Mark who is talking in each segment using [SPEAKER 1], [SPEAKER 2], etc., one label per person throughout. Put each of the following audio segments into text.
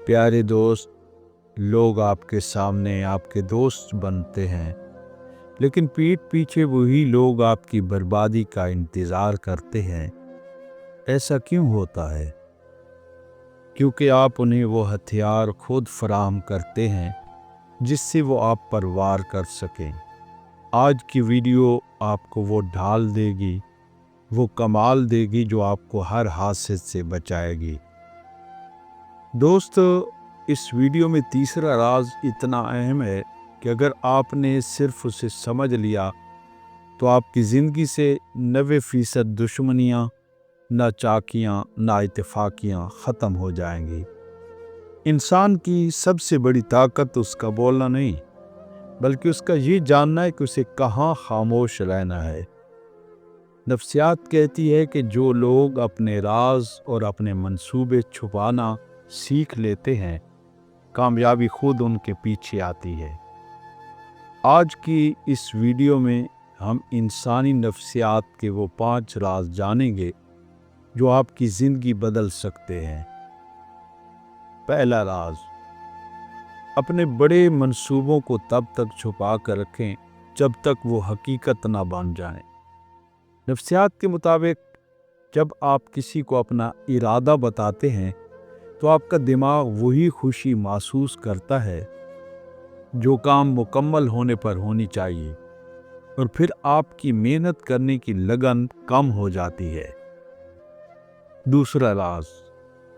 [SPEAKER 1] प्यारे दोस्त, लोग आपके सामने आपके दोस्त बनते हैं, लेकिन पीठ पीछे वही लोग आपकी बर्बादी का इंतज़ार करते हैं। ऐसा क्यों होता है? क्योंकि आप उन्हें वो हथियार खुद फराहम करते हैं जिससे वो आप पर वार कर सकें। आज की वीडियो आपको वो ढाल देगी, वो कमाल देगी जो आपको हर हादसे से बचाएगी। दोस्त, इस वीडियो में तीसरा राज इतना अहम है कि अगर आपने सिर्फ उसे समझ लिया तो आपकी ज़िंदगी से 90% दुश्मनियाँ, नाचाकियाँ, नाइत्तेफाकियाँ ख़त्म हो जाएंगी। इंसान की सबसे बड़ी ताकत उसका बोलना नहीं, बल्कि उसका ये जानना है कि उसे कहाँ खामोश रहना है। नफ्सियात कहती है कि जो लोग अपने राज और अपने मंसूबे छुपाना सीख लेते हैं, कामयाबी खुद उनके पीछे आती है। आज की इस वीडियो में हम इंसानी नफ्सियात के वो 5 राज जानेंगे जो आपकी ज़िंदगी बदल सकते हैं। पहला राज, अपने बड़े मंसूबों को तब तक छुपा कर रखें जब तक वो हकीकत ना बन जाएं। नफ्सियात के मुताबिक जब आप किसी को अपना इरादा बताते हैं तो आपका दिमाग वही खुशी महसूस करता है जो काम मुकम्मल होने पर होनी चाहिए, और फिर आपकी मेहनत करने की लगन कम हो जाती है। दूसरा राज,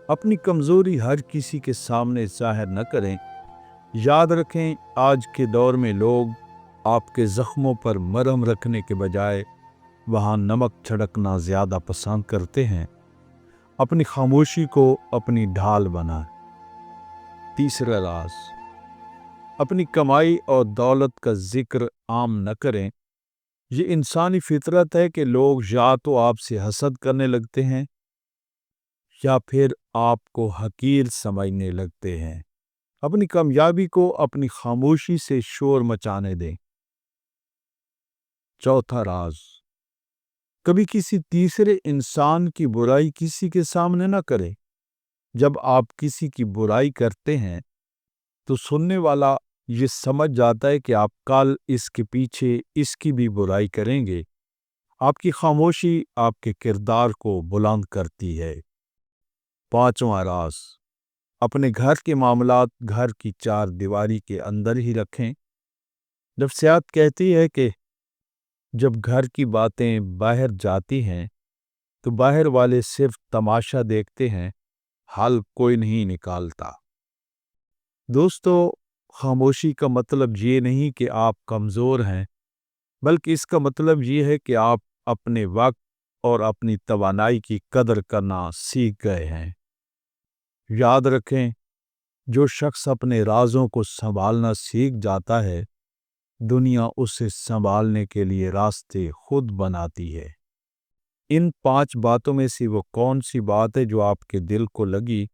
[SPEAKER 1] अपनी कमज़ोरी हर किसी के सामने ज़ाहिर न करें। याद रखें, आज के दौर में लोग आपके ज़ख्मों पर मरहम रखने के बजाय वहाँ नमक छिड़कना ज़्यादा पसंद करते हैं। अपनी खामोशी को अपनी ढाल बनाएं। तीसरा राज, अपनी कमाई और दौलत का जिक्र आम न करें। ये इंसानी फितरत है कि लोग या तो आपसे हसद करने लगते हैं या फिर आपको हकीर समझने लगते हैं। अपनी कामयाबी को अपनी खामोशी से शोर मचाने दें। चौथा राज, कभी किसी तीसरे इंसान की बुराई किसी के सामने न करें। जब आप किसी की बुराई करते हैं तो सुनने वाला ये समझ जाता है कि आप कल इसके पीछे इसकी भी बुराई करेंगे। आपकी खामोशी आपके किरदार को बुलंद करती है। पांचवा राज, अपने घर के मामलात घर की 4 दीवारी के अंदर ही रखें। नफ्सियात कहती है कि जब घर की बातें बाहर जाती हैं तो बाहर वाले सिर्फ तमाशा देखते हैं, हल कोई नहीं निकालता। दोस्तों, खामोशी का मतलब ये नहीं कि आप कमज़ोर हैं, बल्कि इसका मतलब ये है कि आप अपने वक्त और अपनी तवानाई की कदर करना सीख गए हैं। याद रखें, जो शख्स अपने राज़ों को संभालना सीख जाता है, दुनिया उसे संभालने के लिए रास्ते खुद बनाती है। इन 5 बातों में से वो कौन सी बात है जो आपके दिल को लगी?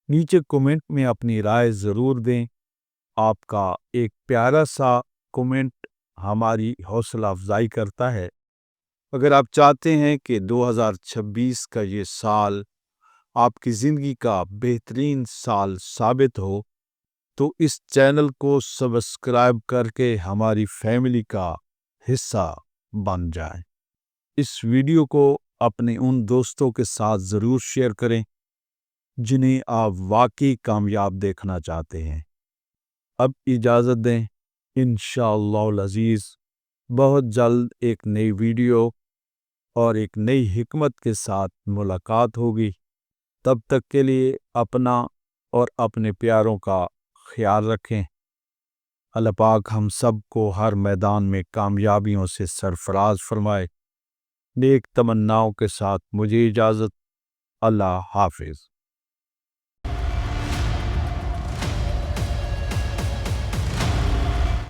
[SPEAKER 1] नीचे कमेंट में अपनी राय ज़रूर दें। आपका एक प्यारा सा कमेंट हमारी हौसला अफजाई करता है। अगर आप चाहते हैं कि 2026 का ये साल आपकी ज़िंदगी का बेहतरीन साल साबित हो, तो इस चैनल को सब्सक्राइब करके हमारी फैमिली का हिस्सा बन जाएं। इस वीडियो को अपने उन दोस्तों के साथ ज़रूर शेयर करें जिन्हें आप वाकई कामयाब देखना चाहते हैं। अब इजाज़त दें, इंशाअल्लाह अज़ीज़ बहुत जल्द एक नई वीडियो और एक नई हिकमत के साथ मुलाकात होगी। तब तक के लिए अपना और अपने प्यारों का ख्याल रखें। अल्लाह पाक हम सब को हर मैदान में कामयाबियों से सरफराज फरमाए। नेक तमन्नाओं के साथ मुझे इजाज़त। अल्लाह हाफिज़।